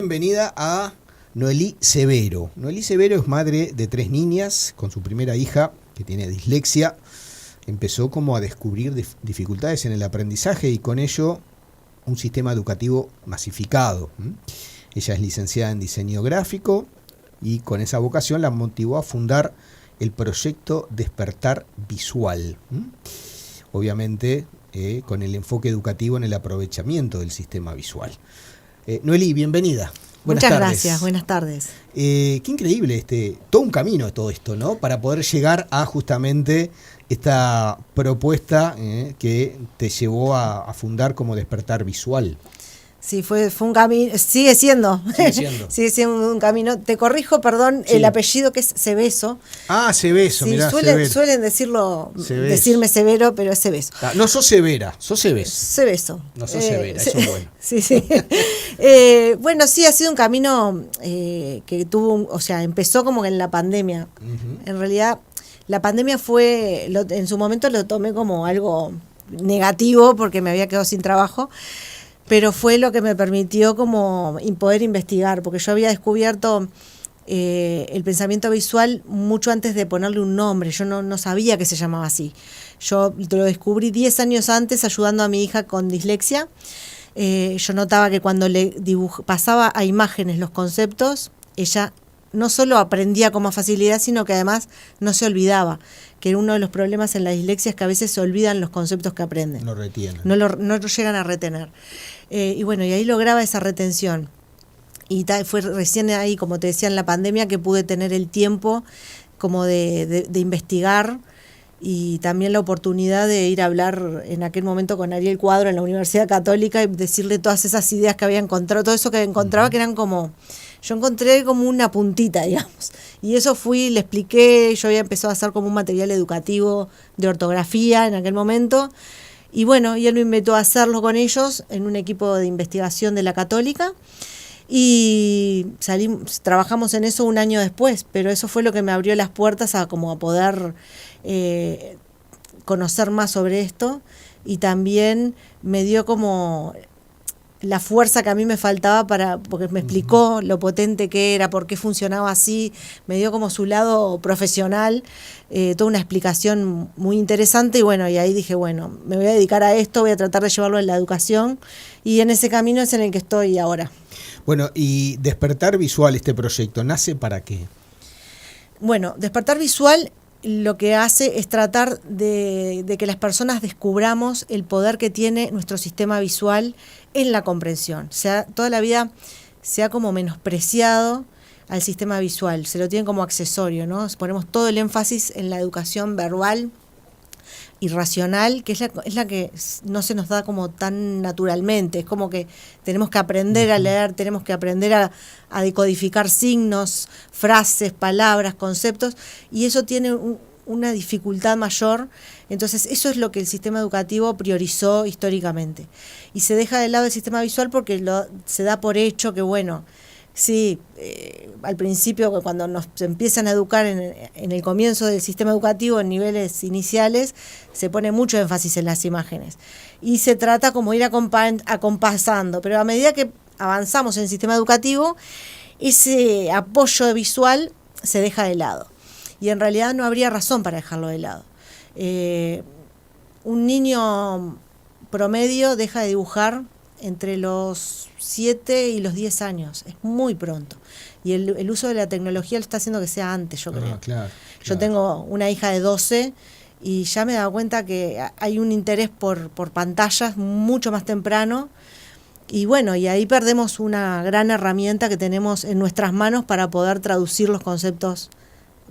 Bienvenida a Noelí Severo. Noelí Severo es madre de 3 niñas, con su primera hija, que tiene dislexia. Empezó como a descubrir dificultades en el aprendizaje y con ello un sistema educativo masificado. Ella es licenciada en diseño gráfico y con esa vocación la motivó a fundar el proyecto Despertar Visual. Obviamente con el enfoque educativo en el aprovechamiento del sistema visual. Noelí, bienvenida. Muchas gracias, buenas tardes. Qué increíble, todo un camino todo esto, ¿no? Para poder llegar a justamente esta propuesta que te llevó a fundar como Despertar Visual. Sí, fue un camino, sigue siendo un camino. Te corrijo, perdón, sí. El apellido que es Seveso. Ah, Seveso, sí, mirá, suelen decirme Severo, pero es Seveso. No sos Severa, sos Seveso. Seveso. No sos Severa, eso es bueno. Sí. Bueno, sí, ha sido un camino que empezó como que en la pandemia. En realidad, la pandemia en su momento lo tomé como algo negativo porque me había quedado sin trabajo. Pero fue lo que me permitió como poder investigar, porque yo había descubierto el pensamiento visual mucho antes de ponerle un nombre. Yo no sabía que se llamaba así. Yo lo descubrí 10 años antes ayudando a mi hija con dislexia. Yo notaba que cuando le pasaba a imágenes los conceptos, ella no solo aprendía con más facilidad, sino que además no se olvidaba, que uno de los problemas en la dislexia es que a veces se olvidan los conceptos que aprenden. No retienen. No lo llegan a retener. Y ahí lograba esa retención. Y fue recién ahí, como te decía, en la pandemia que pude tener el tiempo como de investigar y también la oportunidad de ir a hablar en aquel momento con Ariel Cuadro en la Universidad Católica y decirle todas esas ideas que había encontrado, todo eso que encontraba que eran como... Yo encontré como una puntita, digamos. Y eso le expliqué, yo había empezado a hacer como un material educativo de ortografía en aquel momento. Y él me invitó a hacerlo con ellos en un equipo de investigación de la Católica. Y trabajamos en eso un año después, pero eso fue lo que me abrió las puertas a poder conocer más sobre esto. Y también me dio como la fuerza que a mí me faltaba porque me explicó lo potente que era, por qué funcionaba así, me dio como su lado profesional, toda una explicación muy interesante y ahí dije, me voy a dedicar a esto, voy a tratar de llevarlo en la educación y en ese camino es en el que estoy ahora. Bueno, y Despertar Visual, este proyecto, ¿nace para qué? Bueno, Despertar Visual lo que hace es tratar de que las personas descubramos el poder que tiene nuestro sistema visual en la comprensión. O sea, toda la vida se ha como menospreciado al sistema visual, se lo tienen como accesorio, ¿no? Ponemos todo el énfasis en la educación verbal y racional, que es la que no se nos da como tan naturalmente. Es como que tenemos que aprender a leer, tenemos que aprender a decodificar signos, frases, palabras, conceptos, y eso tiene una dificultad mayor. Entonces eso es lo que el sistema educativo priorizó históricamente. Y se deja de lado el sistema visual porque se da por hecho que sí, al principio cuando nos empiezan a educar en el comienzo del sistema educativo en niveles iniciales, se pone mucho énfasis en las imágenes. Y se trata como ir acompasando, pero a medida que avanzamos en el sistema educativo, ese apoyo visual se deja de lado. Y en realidad no habría razón para dejarlo de lado. Un niño promedio deja de dibujar entre los 7 y los 10 años, es muy pronto. Y el uso de la tecnología lo está haciendo que sea antes, yo creo. Claro. Yo tengo una hija de 12 y ya me he dado cuenta que hay un interés por pantallas mucho más temprano. Y y ahí perdemos una gran herramienta que tenemos en nuestras manos para poder traducir los conceptos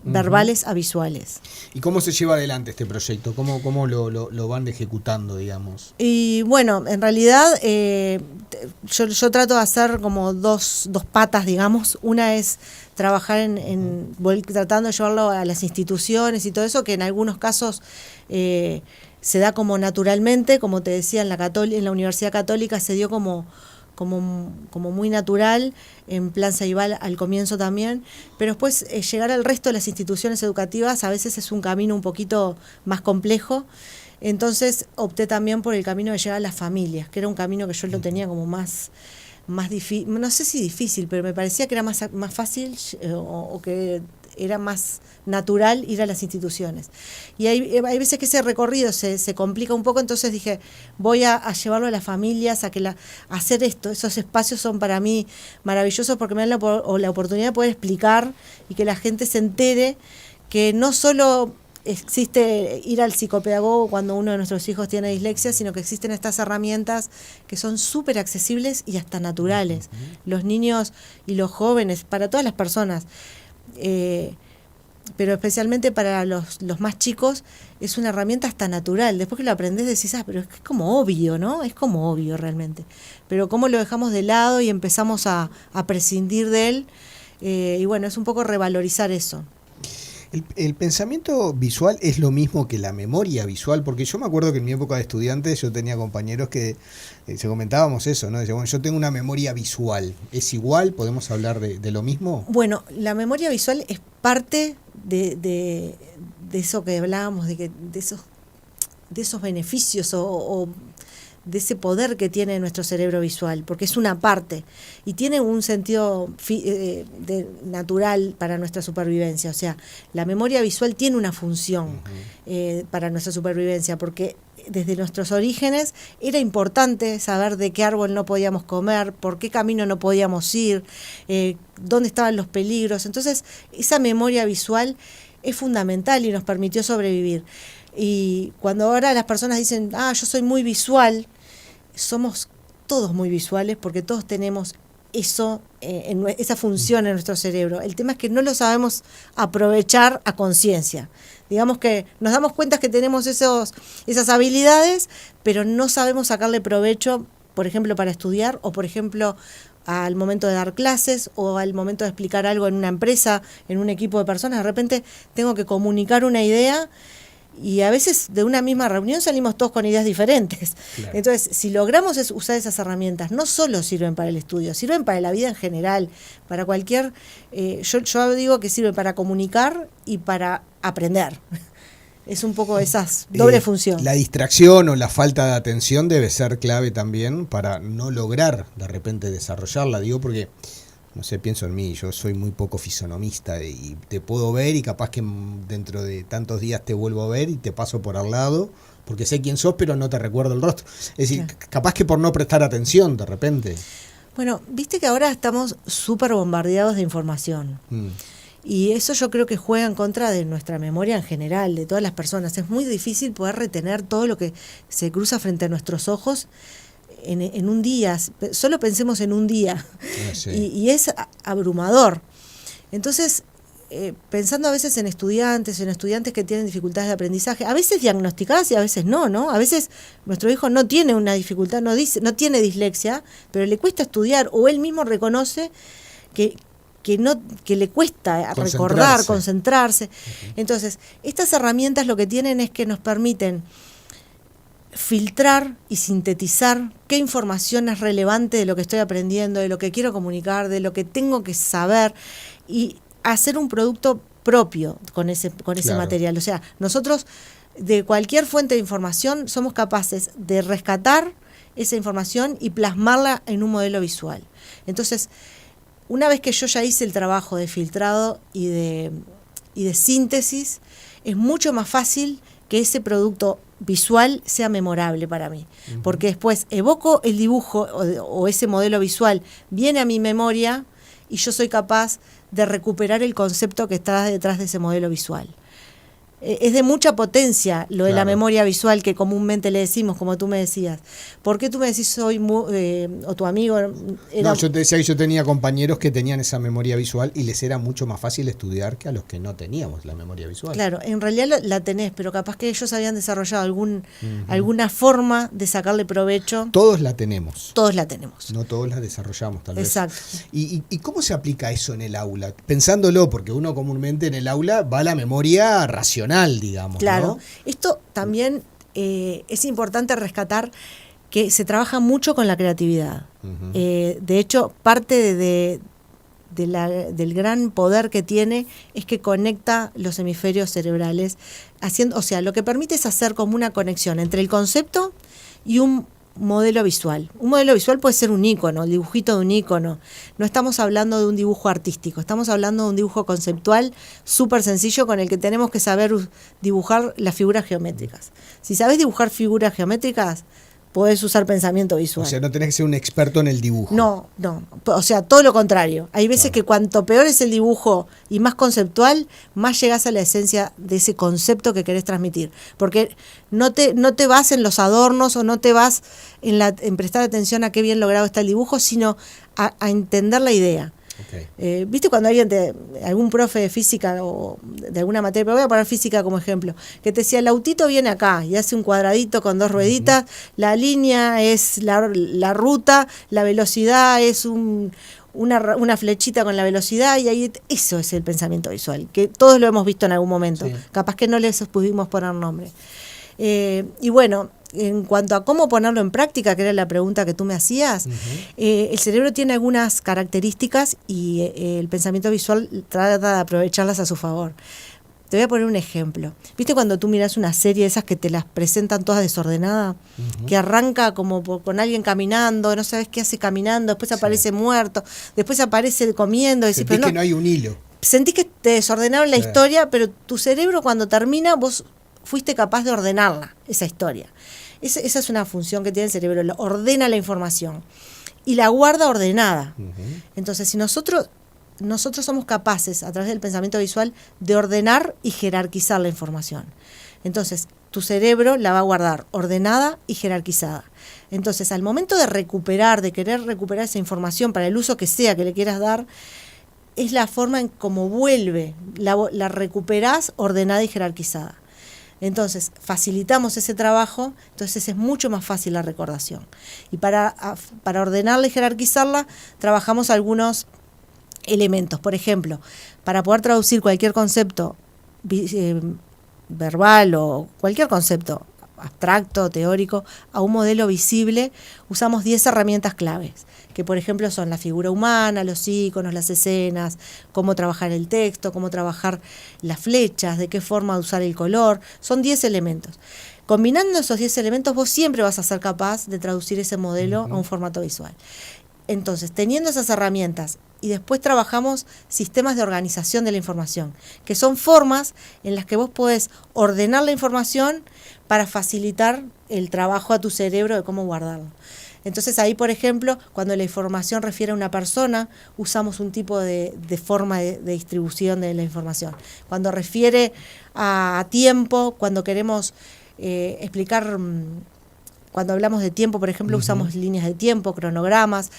verbales a visuales. ¿Y cómo se lleva adelante este proyecto? ¿Cómo lo van ejecutando, digamos? Y en realidad yo trato de hacer como dos patas, digamos. Una es trabajar tratando de llevarlo a las instituciones y todo eso, que en algunos casos se da como naturalmente, como te decía, en la Universidad Católica se dio como muy natural, en Plan Ceibal al comienzo también, pero después llegar al resto de las instituciones educativas a veces es un camino un poquito más complejo, entonces opté también por el camino de llegar a las familias, que era un camino que yo lo tenía como más más difícil, no sé si difícil, pero me parecía que era más fácil o que era más natural ir a las instituciones. Y hay veces que ese recorrido se complica un poco, entonces dije, voy a llevarlo a las familias, a hacer esto. Esos espacios son para mí maravillosos porque me dan la oportunidad de poder explicar y que la gente se entere que no solo existe ir al psicopedagogo cuando uno de nuestros hijos tiene dislexia, sino que existen estas herramientas que son súper accesibles y hasta naturales. Los niños y los jóvenes, para todas las personas, pero especialmente para los más chicos, es una herramienta hasta natural. Después que lo aprendés decís, pero es como obvio, ¿no? Es como obvio realmente. Pero cómo lo dejamos de lado y empezamos a prescindir de él, y bueno, es un poco revalorizar eso. El pensamiento visual es lo mismo que la memoria visual, porque yo me acuerdo que en mi época de estudiante yo tenía compañeros que se comentábamos eso, ¿no? Decía, bueno, yo tengo una memoria visual. ¿Es igual? ¿Podemos hablar de lo mismo? Bueno, la memoria visual es parte de eso que hablábamos, de esos beneficios o de ese poder que tiene nuestro cerebro visual, porque es una parte y tiene un sentido natural para nuestra supervivencia. O sea, la memoria visual tiene una función para nuestra supervivencia, porque desde nuestros orígenes era importante saber de qué árbol no podíamos comer, por qué camino no podíamos ir, dónde estaban los peligros. Entonces, esa memoria visual es fundamental y nos permitió sobrevivir. Y cuando ahora las personas dicen, yo soy muy visual, somos todos muy visuales porque todos tenemos eso, esa función en nuestro cerebro. El tema es que no lo sabemos aprovechar a conciencia. Digamos que nos damos cuenta que tenemos esas habilidades, pero no sabemos sacarle provecho, por ejemplo, para estudiar o, por ejemplo, al momento de dar clases o al momento de explicar algo en una empresa, en un equipo de personas. De repente tengo que comunicar una idea y a veces de una misma reunión salimos todos con ideas diferentes. Claro. Entonces, si logramos usar esas herramientas, no solo sirven para el estudio, sirven para la vida en general, para cualquier... yo digo que sirven para comunicar y para aprender. Es un poco esas doble función. La distracción o la falta de atención debe ser clave también para no lograr de repente desarrollarla. Digo porque... No sé, pienso en mí, yo soy muy poco fisonomista y te puedo ver y capaz que dentro de tantos días te vuelvo a ver y te paso por al lado, porque sé quién sos, pero no te recuerdo el rostro. Es decir, capaz que por no prestar atención de repente. Bueno, viste que ahora estamos súper bombardeados de información. Y eso yo creo que juega en contra de nuestra memoria en general, de todas las personas. Es muy difícil poder retener todo lo que se cruza frente a nuestros ojos en un día, solo pensemos en un día, sí. y es abrumador. Entonces, pensando a veces en estudiantes que tienen dificultades de aprendizaje, a veces diagnosticadas y a veces no. A veces nuestro hijo no tiene una dificultad, no tiene dislexia, pero le cuesta estudiar o él mismo reconoce que le cuesta recordar, concentrarse. Entonces, estas herramientas lo que tienen es que nos permiten filtrar y sintetizar qué información es relevante de lo que estoy aprendiendo, de lo que quiero comunicar, de lo que tengo que saber, y hacer un producto propio con ese material. O sea, nosotros de cualquier fuente de información somos capaces de rescatar esa información y plasmarla en un modelo visual. Entonces, una vez que yo ya hice el trabajo de filtrado y de síntesis, es mucho más fácil que ese producto visual sea memorable para mí, porque después evoco el dibujo o ese modelo visual, viene a mi memoria y yo soy capaz de recuperar el concepto que está detrás de ese modelo visual. Es de mucha potencia lo de la memoria visual que comúnmente le decimos, como tú me decías. ¿Por qué tú me decís o tu amigo? No, yo te decía que yo tenía compañeros que tenían esa memoria visual y les era mucho más fácil estudiar que a los que no teníamos la memoria visual. Claro, en realidad la tenés, pero capaz que ellos habían desarrollado alguna forma de sacarle provecho. Todos la tenemos. Todos la tenemos. No todos la desarrollamos, tal vez. Exacto. ¿Y cómo se aplica eso en el aula? Pensándolo, porque uno comúnmente en el aula va a la memoria racional, digamos. Claro, ¿no? Esto también es importante rescatar que se trabaja mucho con la creatividad. De hecho, parte del gran poder que tiene es que conecta los hemisferios cerebrales, lo que permite es hacer como una conexión entre el concepto y un modelo visual. Un modelo visual puede ser un ícono, el dibujito de un ícono. No estamos hablando de un dibujo artístico, estamos hablando de un dibujo conceptual súper sencillo con el que tenemos que saber dibujar las figuras geométricas. Si sabes dibujar figuras geométricas, podés usar pensamiento visual. O sea, no tenés que ser un experto en el dibujo. No. O sea, todo lo contrario. Hay veces que cuanto peor es el dibujo y más conceptual, más llegás a la esencia de ese concepto que querés transmitir. Porque no te vas en los adornos o no te vas en prestar atención a qué bien logrado está el dibujo, sino a entender la idea. Okay. ¿Viste cuando algún profe de física o de alguna materia, pero voy a poner física como ejemplo, que te decía, el autito viene acá y hace un cuadradito con 2 rueditas, la línea es la ruta, la velocidad es una flechita con la velocidad, y ahí eso es el pensamiento visual, que todos lo hemos visto en algún momento, sí. Capaz que no les pudimos poner nombre. Y bueno, en cuanto a cómo ponerlo en práctica, que era la pregunta que tú me hacías, el cerebro tiene algunas características y el pensamiento visual trata de aprovecharlas a su favor. Te voy a poner un ejemplo. ¿Viste cuando tú miras una serie de esas que te las presentan todas desordenadas? Que arranca como con alguien caminando, no sabes qué hace caminando, después aparece muerto, después aparece comiendo. Decís, Sentís que no hay un hilo. Sentís que te desordenaron la historia, pero tu cerebro cuando termina, vos fuiste capaz de ordenarla, esa historia. Esa es una función que tiene el cerebro, ordena la información y la guarda ordenada. Entonces, si nosotros somos capaces, a través del pensamiento visual, de ordenar y jerarquizar la información. Entonces, tu cerebro la va a guardar ordenada y jerarquizada. Entonces, al momento de querer recuperar esa información para el uso que sea que le quieras dar, es la forma en cómo vuelve, la recuperás ordenada y jerarquizada. Entonces, facilitamos ese trabajo, entonces es mucho más fácil la recordación. Y para ordenarla y jerarquizarla, trabajamos algunos elementos. Por ejemplo, para poder traducir cualquier concepto verbal o cualquier concepto abstracto, teórico, a un modelo visible, usamos 10 herramientas claves, que por ejemplo son la figura humana, los íconos, las escenas, cómo trabajar el texto, cómo trabajar las flechas, de qué forma usar el color. Son 10 elementos. Combinando esos 10 elementos, vos siempre vas a ser capaz de traducir ese modelo a un formato visual. Entonces, teniendo esas herramientas, y después trabajamos sistemas de organización de la información, que son formas en las que vos podés ordenar la información para facilitar el trabajo a tu cerebro de cómo guardarlo. Entonces ahí, por ejemplo, cuando la información refiere a una persona, usamos un tipo de forma de distribución de la información. Cuando refiere a tiempo, cuando queremos explicar... Cuando hablamos de tiempo, por ejemplo, usamos líneas de tiempo, cronogramas,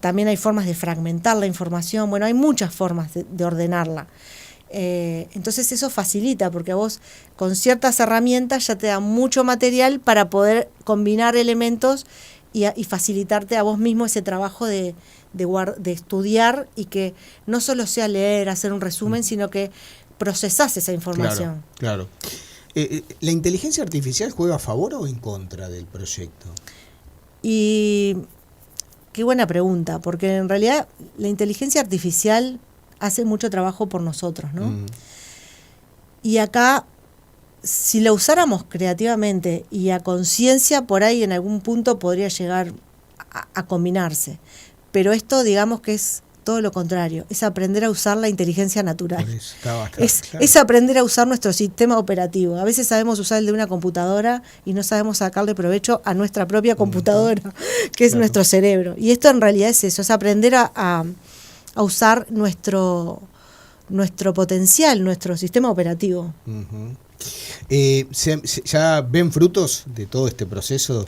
también hay formas de fragmentar la información, bueno, hay muchas formas de ordenarla. Entonces eso facilita, porque a vos con ciertas herramientas ya te da mucho material para poder combinar elementos y facilitarte a vos mismo ese trabajo de estudiar, y que no solo sea leer, hacer un resumen, sino que procesás esa información. Claro. ¿La inteligencia artificial juega a favor o en contra del proyecto? Y qué buena pregunta, porque en realidad la inteligencia artificial hace mucho trabajo por nosotros, ¿no? Y acá, si la usáramos creativamente y a conciencia, por ahí en algún punto podría llegar a combinarse. Pero esto, digamos que es todo lo contrario, es aprender a usar la inteligencia natural. Es aprender a usar nuestro sistema operativo. A veces sabemos usar el de una computadora y no sabemos sacarle provecho a nuestra propia computadora, que es nuestro cerebro. Y esto en realidad es eso, es aprender a usar nuestro potencial, nuestro sistema operativo. ¿Ya ven frutos de todo este proceso?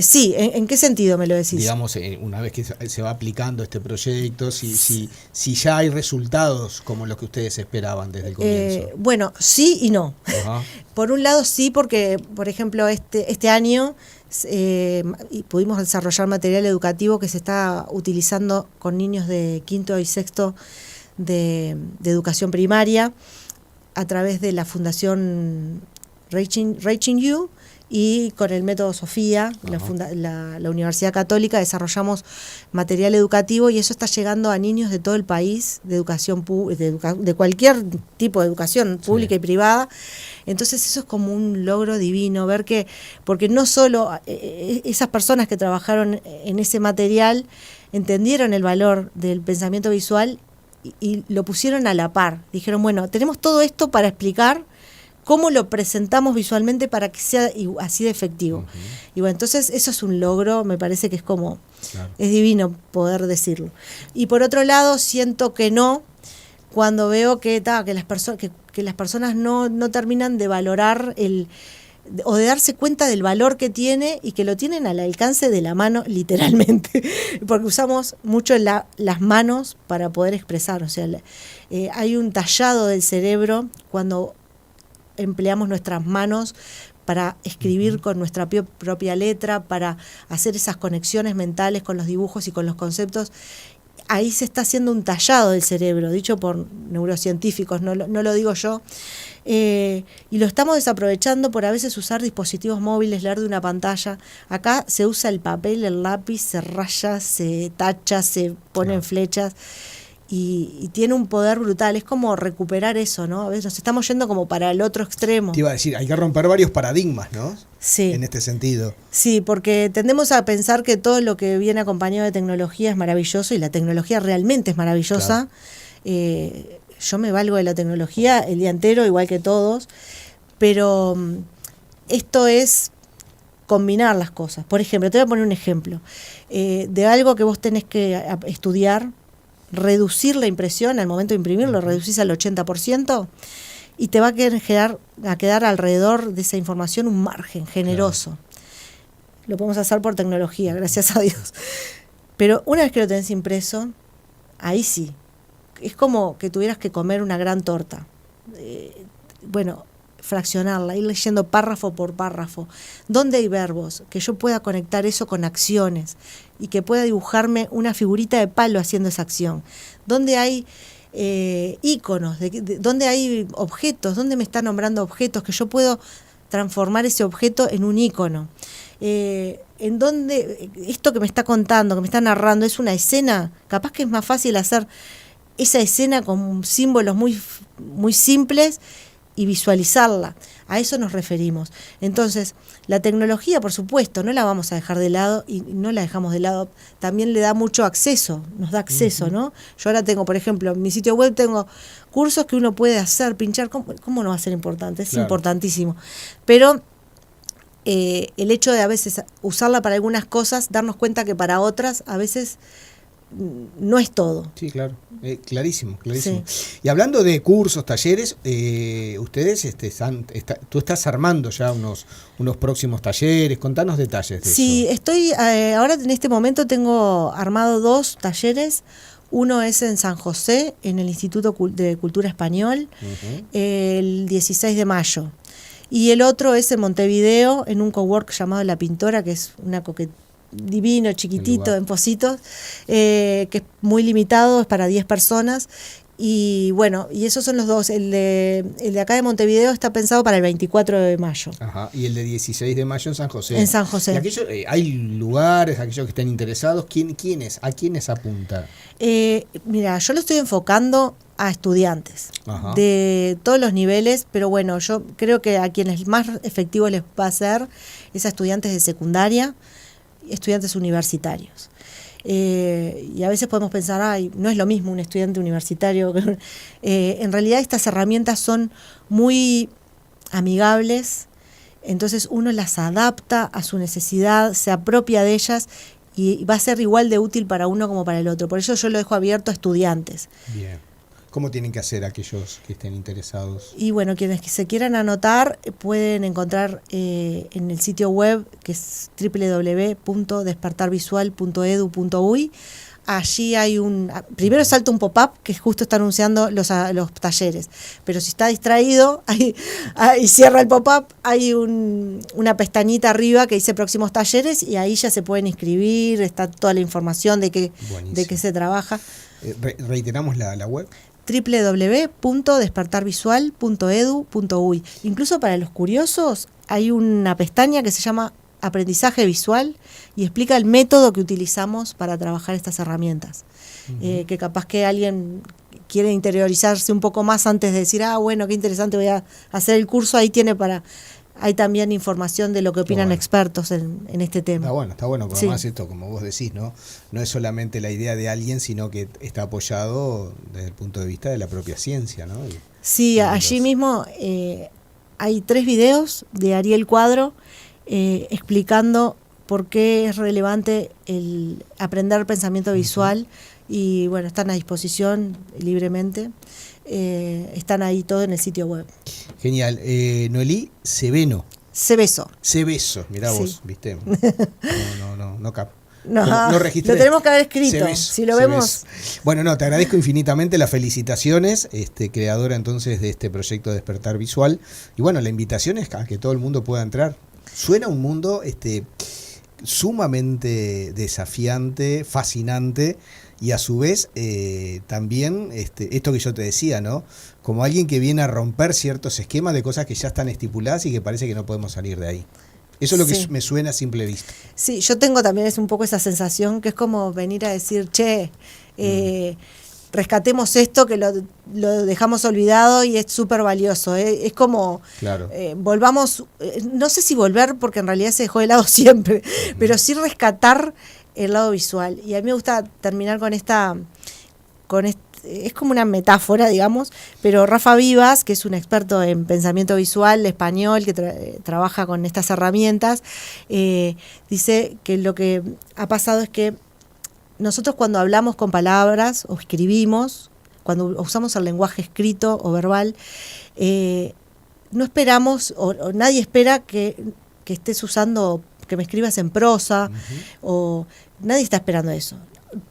Sí, ¿en qué sentido me lo decís? Digamos, una vez que se va aplicando este proyecto, si ya hay resultados como los que ustedes esperaban desde el comienzo. Bueno, sí y no. Por un lado sí, porque, por ejemplo, este año pudimos desarrollar material educativo que se está utilizando con niños de quinto y sexto de educación primaria a través de la Fundación Reaching You y con el método Sofía, la Universidad Católica, desarrollamos material educativo y eso está llegando a niños de todo el país, de educación de cualquier tipo de educación pública y privada. Entonces eso es como un logro divino, ver que, porque no solo esas personas que trabajaron en ese material entendieron el valor del pensamiento visual y lo pusieron a la par. Dijeron, bueno, tenemos todo esto para explicar cómo lo presentamos visualmente para que sea así de efectivo. Y bueno, entonces eso es un logro, me parece que es como, es divino poder decirlo. Y por otro lado, siento que no, cuando veo que las personas no terminan de valorar o de darse cuenta del valor que tiene y que lo tienen al alcance de la mano, literalmente, porque usamos mucho las manos para poder expresar. O sea, hay un tallado del cerebro cuando empleamos nuestras manos para escribir con nuestra propia letra, para hacer esas conexiones mentales con los dibujos y con los conceptos. Ahí se está haciendo un tallado del cerebro, dicho por neurocientíficos, no lo digo yo, y lo estamos desaprovechando por a veces usar dispositivos móviles, leer de una pantalla. Acá se usa el papel, el lápiz, se raya, se tacha, se ponen flechas, y tiene un poder brutal. Es como recuperar eso, ¿no? A veces nos estamos yendo como para el otro extremo. Te iba a decir, hay que romper varios paradigmas, ¿no? Sí. En este sentido. Sí, porque tendemos a pensar que todo lo que viene acompañado de tecnología es maravilloso, y la tecnología realmente es maravillosa. Claro. Yo me valgo de la tecnología el día entero, igual que todos, pero esto es combinar las cosas. Por ejemplo, te voy a poner un ejemplo de algo que vos tenés que estudiar, reducir la impresión, al momento de imprimirlo, reducís al 80%, y te va a quedar alrededor de esa información un margen generoso. Claro. Lo podemos hacer por tecnología, gracias a Dios. Pero una vez que lo tenés impreso, ahí sí. Es como que tuvieras que comer una gran torta. Fraccionarla, ir leyendo párrafo por párrafo. ¿Dónde hay verbos? Que yo pueda conectar eso con acciones y que pueda dibujarme una figurita de palo haciendo esa acción. ¿Dónde hay íconos? ¿Dónde hay objetos? ¿Dónde me está nombrando objetos? Que yo puedo transformar ese objeto en un ícono. En donde esto que me está contando, que me está narrando, es una escena. Capaz que es más fácil hacer esa escena con símbolos muy, muy simples y visualizarla. A eso nos referimos. Entonces, la tecnología, por supuesto, no la vamos a dejar de lado, y no la dejamos de lado. También le da mucho acceso, nos da acceso, ¿no? Yo ahora tengo, por ejemplo, en mi sitio web tengo cursos que uno puede hacer, pinchar. ¿Cómo no va a ser importante? Es importantísimo. Pero el hecho de a veces usarla para algunas cosas, darnos cuenta que para otras a veces no es todo. Sí, claro, clarísimo. Sí. Y hablando de cursos, talleres, ustedes tú estás armando ya unos próximos talleres. Contanos detalles de eso. Sí, estoy ahora en este momento tengo armado 2 talleres. Uno es en San José, en el Instituto de Cultura Español, el 16 de mayo. Y el otro es en Montevideo, en un cowork llamado La Pintora, que es una divino, chiquitito, en Pocitos, que es muy limitado, es para 10 personas. Y bueno, y esos son los 2. El de acá de Montevideo está pensado para el 24 de mayo. Ajá. Y el de 16 de mayo en San José. En San José. ¿Y hay lugares, aquellos que estén interesados? ¿A quiénes apunta? Mira, yo lo estoy enfocando a estudiantes de todos los niveles, pero bueno, yo creo que a quienes más efectivo les va a ser es a estudiantes de secundaria, estudiantes universitarios. Y a veces podemos pensar, no es lo mismo un estudiante universitario. En realidad estas herramientas son muy amigables, entonces uno las adapta a su necesidad, se apropia de ellas y va a ser igual de útil para uno como para el otro. Por eso yo lo dejo abierto a estudiantes. Bien. ¿Cómo tienen que hacer aquellos que estén interesados? Y bueno, quienes se quieran anotar pueden encontrar en el sitio web, que es www.despertarvisual.edu.uy. Allí hay primero salta un pop-up que justo está anunciando los talleres, pero si está distraído y cierra el pop-up, hay una pestañita arriba que dice próximos talleres, y ahí ya se pueden inscribir, está toda la información de qué se trabaja. Reiteramos la web. www.despertarvisual.edu.uy. Incluso para los curiosos hay una pestaña que se llama Aprendizaje Visual y explica el método que utilizamos para trabajar estas herramientas. Que capaz que alguien quiere interiorizarse un poco más antes de decir, bueno, qué interesante, voy a hacer el curso, hay también información de lo que opinan expertos en este tema. Está bueno, porque además esto, como vos decís, no es solamente la idea de alguien, sino que está apoyado desde el punto de vista de la propia ciencia, ¿no? Sí, allí mismo hay 3 videos de Ariel Cuadro explicando por qué es relevante el aprender pensamiento visual, y bueno, están a disposición libremente. Están ahí todo en el sitio web. Genial. Noelí Cebeso, mirá vos, viste. No registré. Lo tenemos que haber escrito. Cebeso, si lo vemos. Bueno, te agradezco infinitamente, las felicitaciones, creadora entonces de este proyecto Despertar Visual. Y bueno, la invitación es a que todo el mundo pueda entrar. Suena un mundo sumamente desafiante, fascinante, y a su vez también esto que yo te decía, ¿no? Como alguien que viene a romper ciertos esquemas de cosas que ya están estipuladas y que parece que no podemos salir de ahí. Eso es lo que me suena a simple vista. Sí, yo tengo también un poco esa sensación que es como venir a decir, rescatemos esto que lo dejamos olvidado y es súper valioso. Es como, volvamos, no sé si volver porque en realidad se dejó de lado siempre, pero sí rescatar el lado visual. Y a mí me gusta terminar con es como una metáfora, digamos, pero Rafa Vivas, que es un experto en pensamiento visual español, que trabaja con estas herramientas, dice que lo que ha pasado es que nosotros cuando hablamos con palabras o escribimos, cuando usamos el lenguaje escrito o verbal, no esperamos, o nadie espera que estés usando, que me escribas en prosa, o nadie está esperando eso.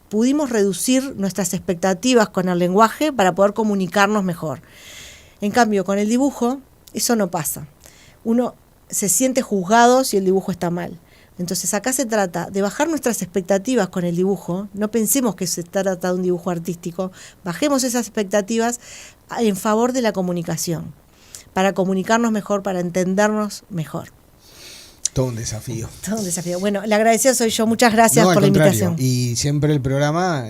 Pudimos reducir nuestras expectativas con el lenguaje para poder comunicarnos mejor. En cambio, con el dibujo, eso no pasa. Uno se siente juzgado si el dibujo está mal. Entonces acá se trata de bajar nuestras expectativas con el dibujo. No pensemos que se trata de un dibujo artístico. Bajemos esas expectativas en favor de la comunicación, para comunicarnos mejor, para entendernos mejor. Todo un desafío. Bueno, la agradecida soy yo. Muchas gracias por la invitación. Y siempre el programa,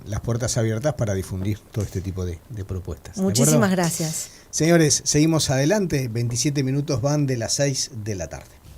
las puertas abiertas para difundir todo este tipo de propuestas. Muchísimas gracias. Señores, seguimos adelante. 27 minutos van de las 6 de la tarde.